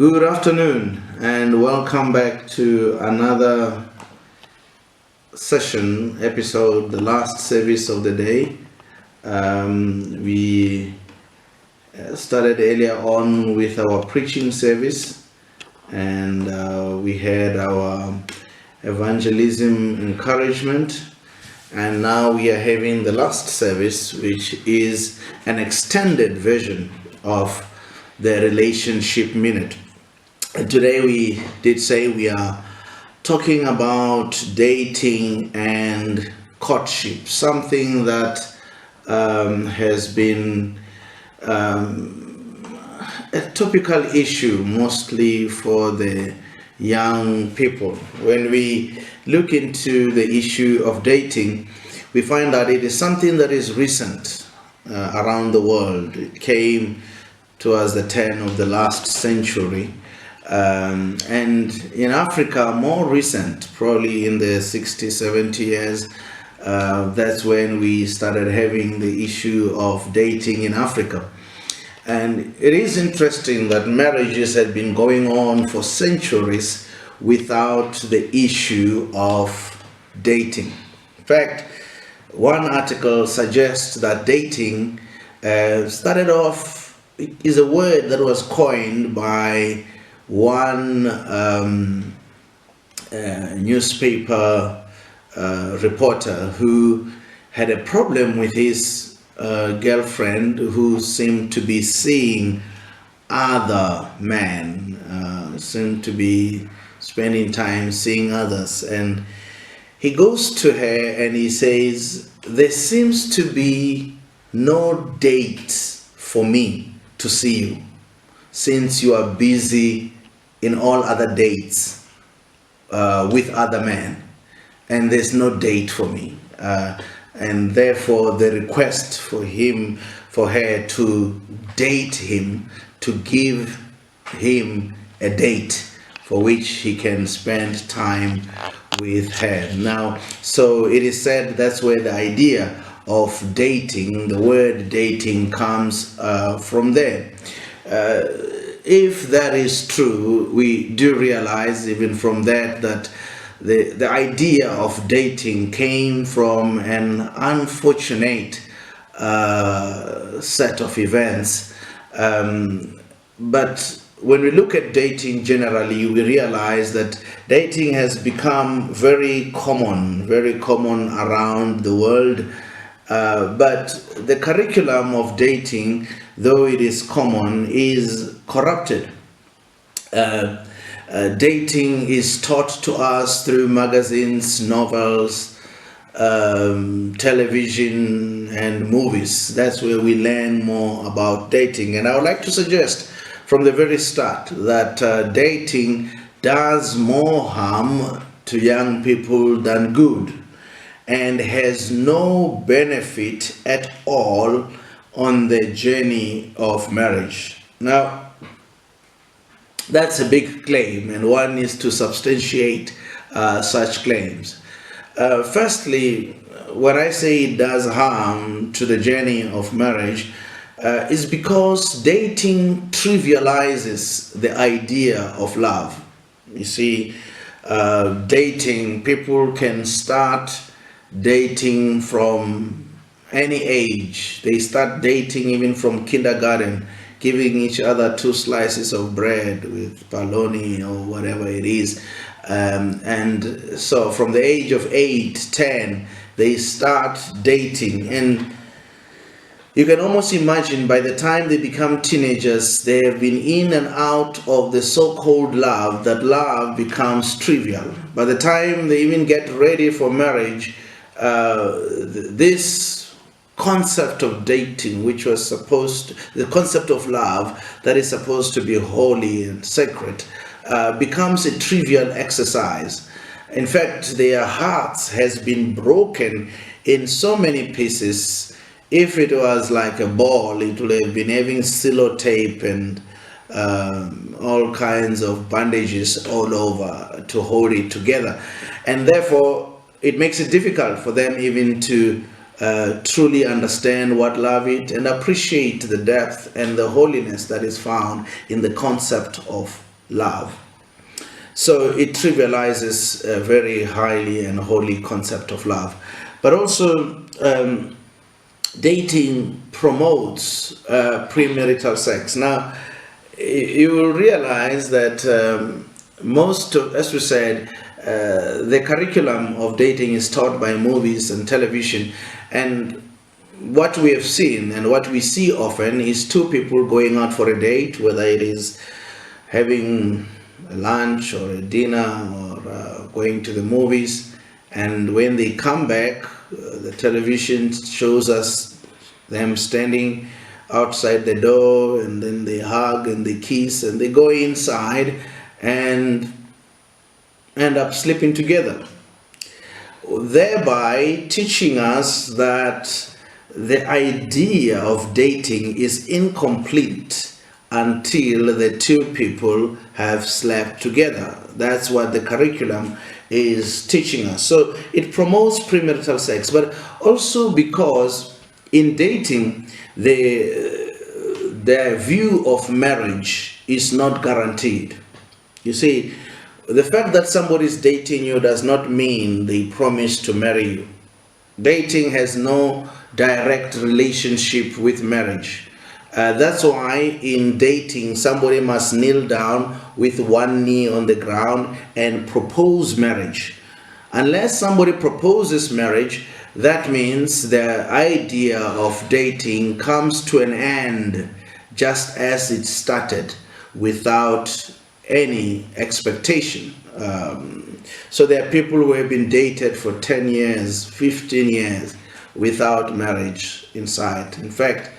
Good afternoon and welcome back to another session, episode, the last service of the day. We started earlier on with our preaching service and we had our evangelism encouragement, and now we are having the last service, which is an extended version of the relationship minute. And today we did say we are talking about dating and courtship, something that has been a topical issue mostly for the young people. When we look into the issue of dating, we find that it is something that is recent around the world. It came towards the turn of the last century, and in Africa more recent, probably in the 60, 70 years. That's when we started having the issue of dating in Africa. And it is interesting that marriages had been going on for centuries without the issue of dating. In fact, one article suggests that dating started off, is a word that was coined by one newspaper reporter who had a problem with his girlfriend who seemed to be seeing other men, seemed to be spending time seeing others. And he goes to her and he says, "There seems to be no date for me to see you, since you are busy in all other dates with other men, and there's no date for me." And therefore the request for her to date him, to give him a date for which he can spend time with her. Now, so it is said that's where the idea of dating, the word dating, comes from there. If that is true, we do realize even from that the idea of dating came from an unfortunate set of events. But when we look at dating generally, we realize that dating has become very common around the world. But the curriculum of dating, though it is common, is corrupted. Dating is taught to us through magazines, novels, television, and movies. That's where we learn more about dating. And I would like to suggest from the very start that dating does more harm to young people than good, and has no benefit at all on the journey of marriage. Now, that's a big claim, and one needs to substantiate such claims. Firstly, when I say it does harm to the journey of marriage, is because dating trivializes the idea of love. You see, dating, people can start dating from any age. They start dating even from kindergarten, giving each other 2 slices of bread with bologna or whatever it is. And so from the age of 8, 10, they start dating. And you can almost imagine by the time they become teenagers, they have been in and out of the so-called love, that love becomes trivial. By the time they even get ready for marriage, this concept of dating, which was the concept of love that is supposed to be holy and sacred, becomes a trivial exercise. In fact, their hearts has been broken in so many pieces. If it was like a ball, it would have been having sellotape and all kinds of bandages all over to hold it together. And therefore, it makes it difficult for them even to truly understand what love is and appreciate the depth and the holiness that is found in the concept of love. So it trivializes a very highly and holy concept of love. But also, dating promotes premarital sex. Now, you will realize that most of, as we said, the curriculum of dating is taught by movies and television, and what we have seen and what we see often is two people going out for a date, whether it is having a lunch or a dinner or going to the movies, and when they come back, the television shows us them standing outside the door, and then they hug and they kiss and they go inside and end up sleeping together, thereby teaching us that the idea of dating is incomplete until the two people have slept together. That's what the curriculum is teaching us. So it promotes premarital sex, but also because in dating, their view of marriage is not guaranteed. You see, the fact that somebody is dating you does not mean they promise to marry you. Dating has no direct relationship with marriage. That's why in dating, somebody must kneel down with one knee on the ground and propose marriage. Unless somebody proposes marriage, that means the idea of dating comes to an end just as it started, without any expectation. So there are people who have been dated for 10 years, 15 years without marriage in sight. In fact,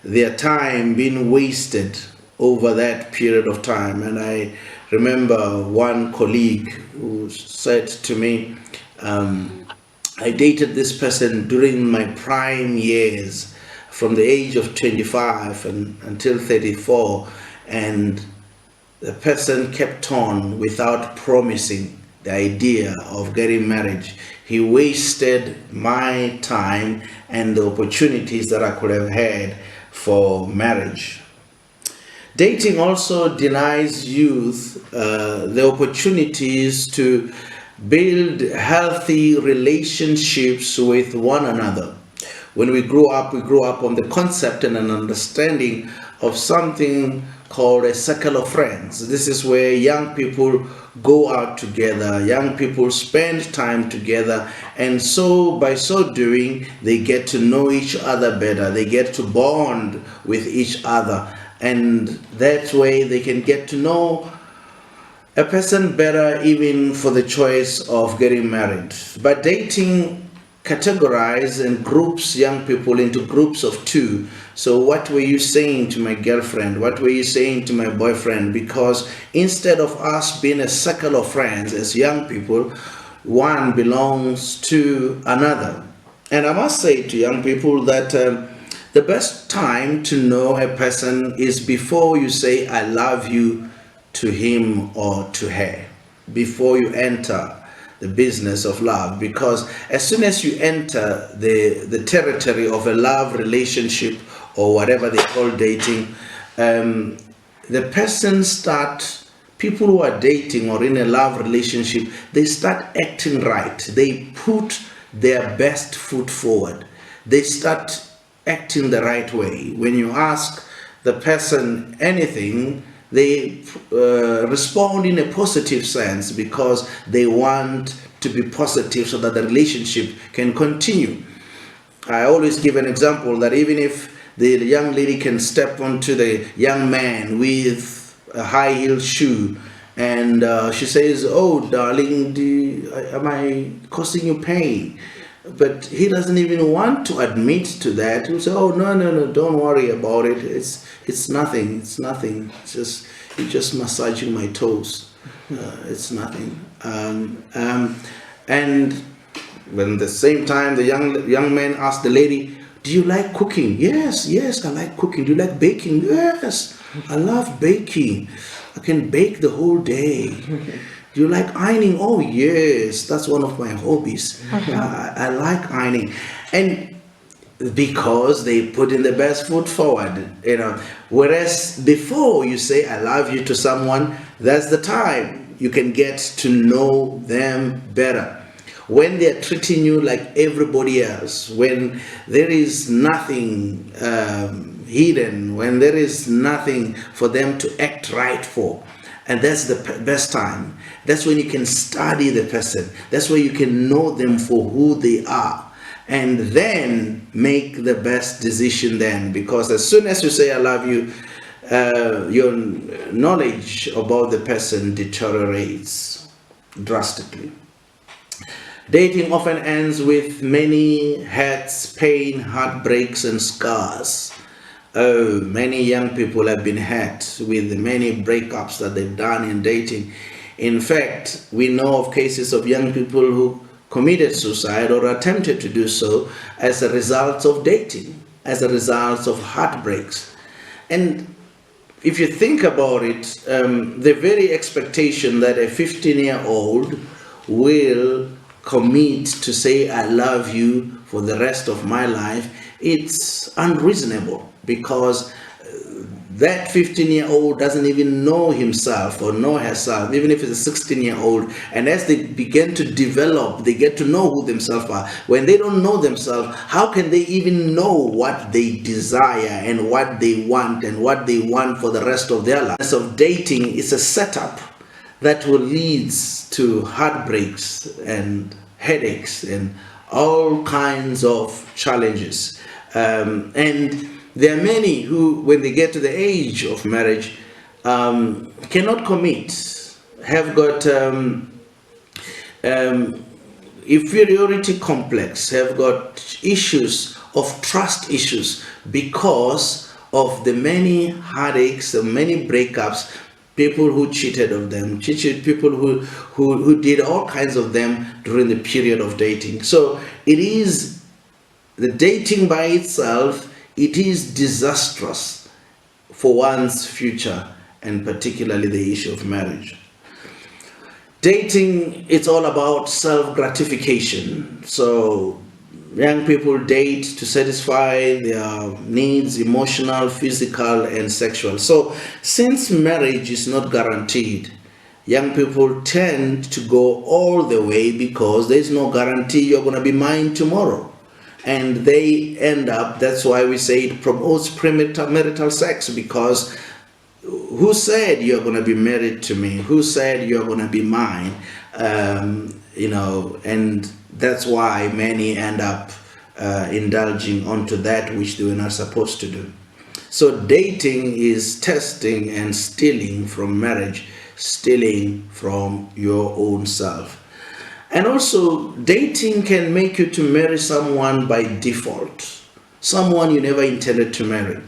their time being wasted over that period of time. And I remember one colleague who said to me, I dated this person during my prime years, from the age of 25 until 34, and the person kept on without promising the idea of getting married. He wasted my time and the opportunities that I could have had for marriage. Dating also denies youth the opportunities to build healthy relationships with one another. When we grow up on the concept and an understanding of something called a circle of friends. This is where young people go out together, young people spend time together, and so by so doing, they get to know each other better, they get to bond with each other, and that way they can get to know a person better, even for the choice of getting married. But dating categorizes and groups young people into groups of two. So what were you saying to my girlfriend? What were you saying to my boyfriend? Because instead of us being a circle of friends as young people, one belongs to another. And I must say to young people that the best time to know a person is before you say I love you to him or to her, before you enter the business of love. Because as soon as you enter the territory of a love relationship or whatever they call dating, the person people who are dating or in a love relationship, they start acting right. They put their best foot forward. They start acting the right way. When you ask the person anything, they respond in a positive sense because they want to be positive so that the relationship can continue. I always give an example that even if the young lady can step onto the young man with a high heel shoe and she says, oh darling, am I causing you pain? But he doesn't even want to admit to that. He'll say, oh no, don't worry about it, it's nothing, it's just, you're just massaging my toes, it's nothing. And when the same time the young man asked the lady, do you like cooking? Yes, I like cooking. Do you like baking? Yes, I love baking. I can bake the whole day. Do you like ironing? Oh yes, that's one of my hobbies. I like ironing. And because they put in the best foot forward, whereas before you say I love you to someone, that's the time you can get to know them better. When they're treating you like everybody else, when there is nothing hidden, when there is nothing for them to act right for, and that's the best time. That's when you can study the person. That's where you can know them for who they are, and then make the best decision then. Because as soon as you say I love you, your knowledge about the person deteriorates drastically. Dating often ends with many hurts, pain, heartbreaks, and scars. Oh, many young people have been hurt with many breakups that they've done in dating. In fact, we know of cases of young people who committed suicide or attempted to do so as a result of dating, as a result of heartbreaks. And if you think about it, the very expectation that a 15-year-old will commit to say I love you for the rest of my life, it's unreasonable, because that 15-year-old doesn't even know himself or know herself, even if it's a 16-year-old. And as they begin to develop, they get to know who themselves are. When they don't know themselves, how can they even know what they desire and what they want and what they want for the rest of their lives? So dating is a setup that will lead to heartbreaks and headaches and all kinds of challenges. And there are many who, when they get to the age of marriage, cannot commit, have got inferiority complex, have got issues of trust issues because of the many heartaches, the many breakups, people who cheated of them, people who did all kinds of them during the period of dating. So it is the dating by itself, it is disastrous for one's future, and particularly the issue of marriage. Dating, it's all about self-gratification. So young people date to satisfy their needs, emotional, physical, and sexual. So since marriage is not guaranteed, young people tend to go all the way because there's no guarantee you're going to be mine tomorrow. And they end up, that's why we say it promotes premarital sex, because who said you're going to be married to me? Who said you're going to be mine? And that's why many end up indulging onto that which they were not supposed to do. So dating is testing and stealing from marriage, stealing from your own self. And also, dating can make you to marry someone by default, someone you never intended to marry.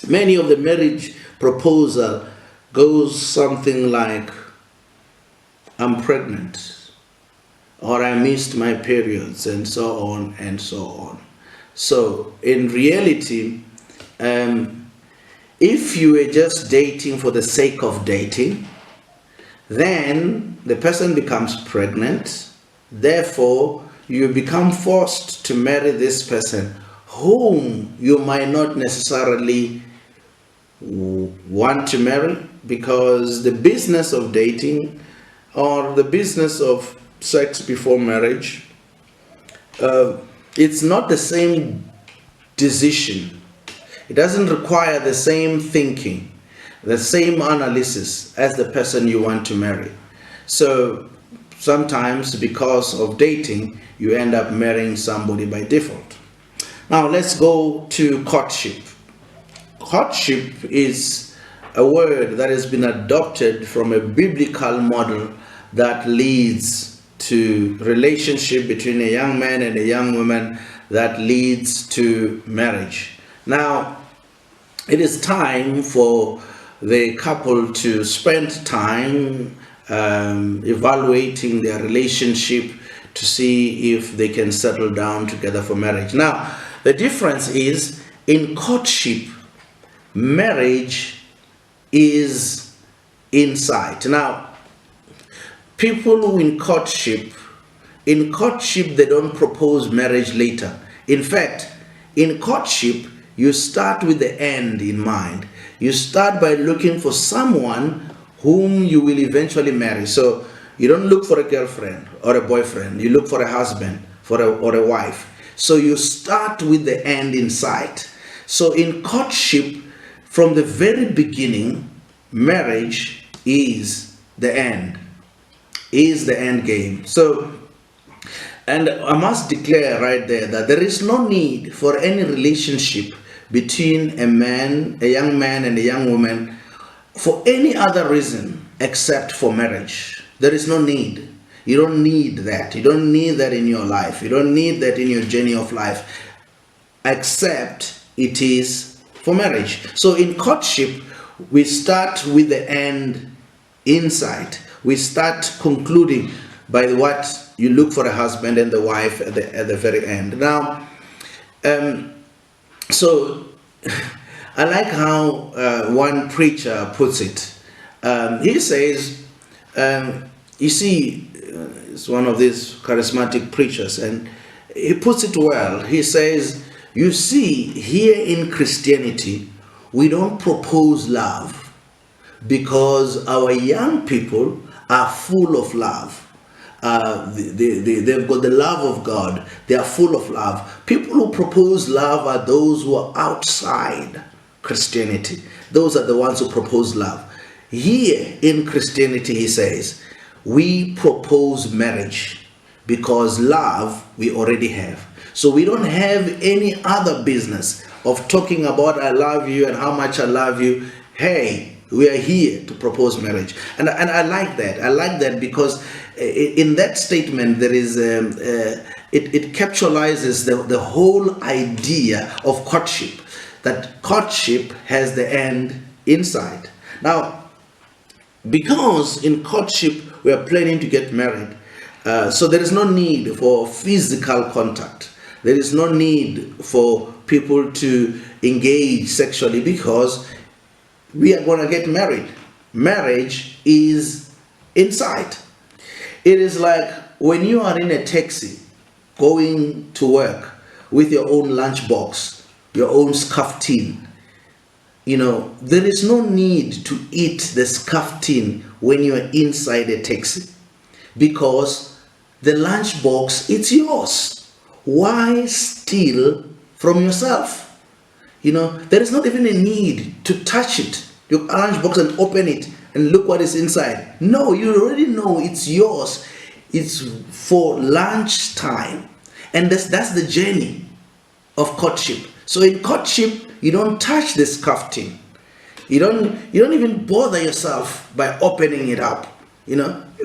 Many of the marriage proposal goes something like, I'm pregnant, or I missed my periods, and so on and so on. So in reality, if you were just dating for the sake of dating, then the person becomes pregnant. Therefore, you become forced to marry this person whom you might not necessarily want to marry, because the business of dating or the business of sex before marriage, it's not the same decision. It doesn't require the same thinking, the same analysis as the person you want to marry. So sometimes because of dating, you end up marrying somebody by default. Now let's go to courtship. Courtship is a word that has been adopted from a biblical model that leads to relationship between a young man and a young woman that leads to marriage. Now, it is time for the couple to spend time evaluating their relationship to see if they can settle down together for marriage. Now, the difference is in courtship, marriage is in sight. Now, people in courtship, they don't propose marriage later. In fact, in courtship, you start with the end in mind. You start by looking for someone whom you will eventually marry. So you don't look for a girlfriend or a boyfriend. You look for a husband or a wife. So you start with the end in sight. So in courtship, from the very beginning, marriage is the end game. So, and I must declare right there that there is no need for any relationship between a young man and a young woman for any other reason except for marriage. There is no need. You don't need that. You don't need that in your life. You don't need that in your journey of life, except it is for marriage. So in courtship, we start with the end in sight. We start concluding by what you look for a husband and the wife at the very end. Now, so I like how one preacher puts it. He says, you see, it's one of these charismatic preachers, and he puts it well. He says, you see, here in Christianity, we don't propose love because our young people are full of love. They've got the love of God. They are full of love. People who propose love are those who are outside Christianity. Those are the ones who propose love. Here in Christianity, he says, we propose marriage because love we already have. So we don't have any other business of talking about I love you and how much I love you. Hey, we are here to propose marriage. And I like that. I like that because in that statement there is it capitalizes the whole idea of courtship, that courtship has the end in sight. Now, because in courtship we are planning to get married, so there is no need for physical contact. There is no need for people to engage sexually because we are going to get married. Marriage is in sight. It is like when you are in a taxi going to work with your own lunchbox, your own scarf tin. There is no need to eat the scarf tin when you are inside a taxi because the lunchbox, it's yours. Why steal from yourself? There is not even a need to touch it, your lunchbox, and open it and look what is inside. No, you already know it's yours. It's for lunch time. And that's the journey of courtship. So in courtship, you don't touch the scarf tin. You don't even bother yourself by opening it up. You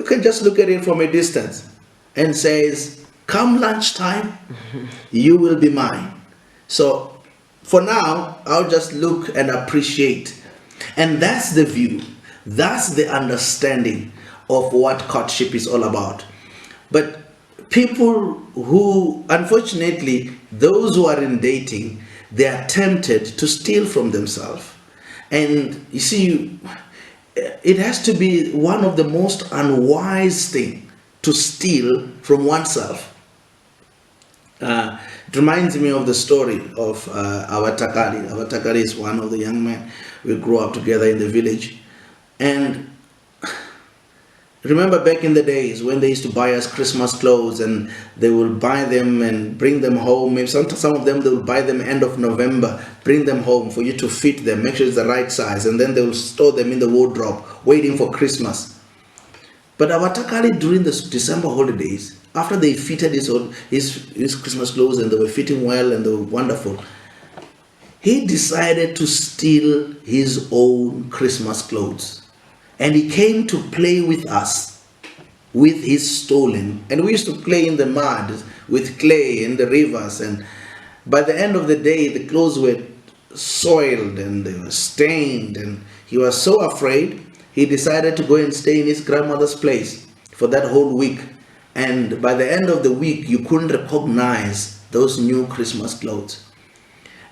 can just look at it from a distance and says, come lunchtime, you will be mine. So for now, I'll just look and appreciate. And that's the view. That's the understanding of what courtship is all about. But people who, unfortunately, those who are in dating, they are tempted to steal from themselves. And you see, it has to be one of the most unwise things to steal from oneself. It reminds me of the story of our Takari. Our Takari is one of the young men. We grew up together in the village. And remember back in the days when they used to buy us Christmas clothes, and they will buy them and bring them home. Maybe some of them, they will buy them end of November, bring them home for you to fit them, make sure it's the right size, and then they will store them in the wardrobe, waiting for Christmas. But our Takali, during the December holidays, after they fitted his Christmas clothes and they were fitting well and they were wonderful, he decided to steal his own Christmas clothes. And he came to play with us with his stolen. And we used to play in the mud with clay in the rivers. And by the end of the day, the clothes were soiled and they were stained. And he was so afraid, he decided to go and stay in his grandmother's place for that whole week. And by the end of the week, you couldn't recognize those new Christmas clothes.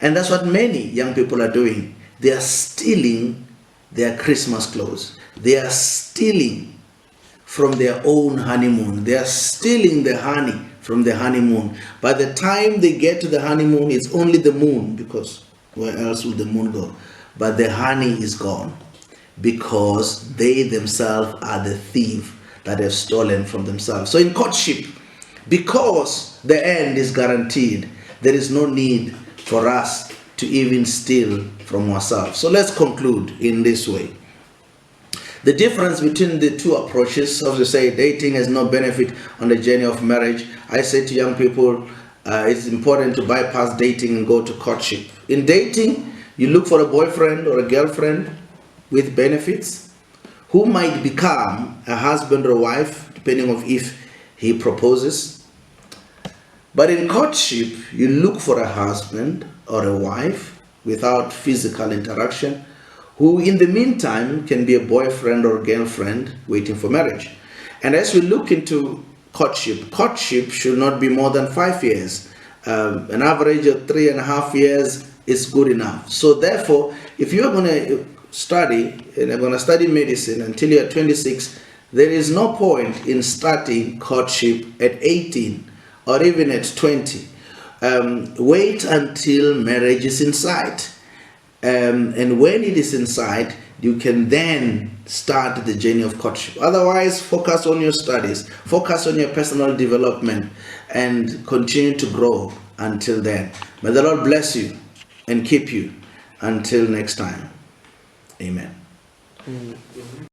And that's what many young people are doing. They are stealing their Christmas clothes. They are stealing from their own honeymoon. They are stealing the honey from the honeymoon. By the time they get to the honeymoon, it's only the moon, because where else would the moon go? But the honey is gone, because they themselves are the thief that have stolen from themselves. So in courtship, because the end is guaranteed, there is no need for us to even steal from ourselves. So let's conclude in this way. The difference between the two approaches, as we say, dating has no benefit on the journey of marriage. I say to young people, it's important to bypass dating and go to courtship. In dating, you look for a boyfriend or a girlfriend with benefits who might become a husband or wife, depending on if he proposes. But in courtship, you look for a husband or a wife without physical interaction, who in the meantime can be a boyfriend or girlfriend waiting for marriage. And as we look into courtship should not be more than 5 years. An average of 3.5 years is good enough. So therefore, if you're going to study, and you're going to study medicine until you're 26, there is no point in starting courtship at 18 or even at 20. Wait until marriage is in sight. And when it is in sight, you can then start the journey of courtship. Otherwise, focus on your studies, focus on your personal development, and continue to grow until then. May the Lord bless you and keep you until next time. Amen.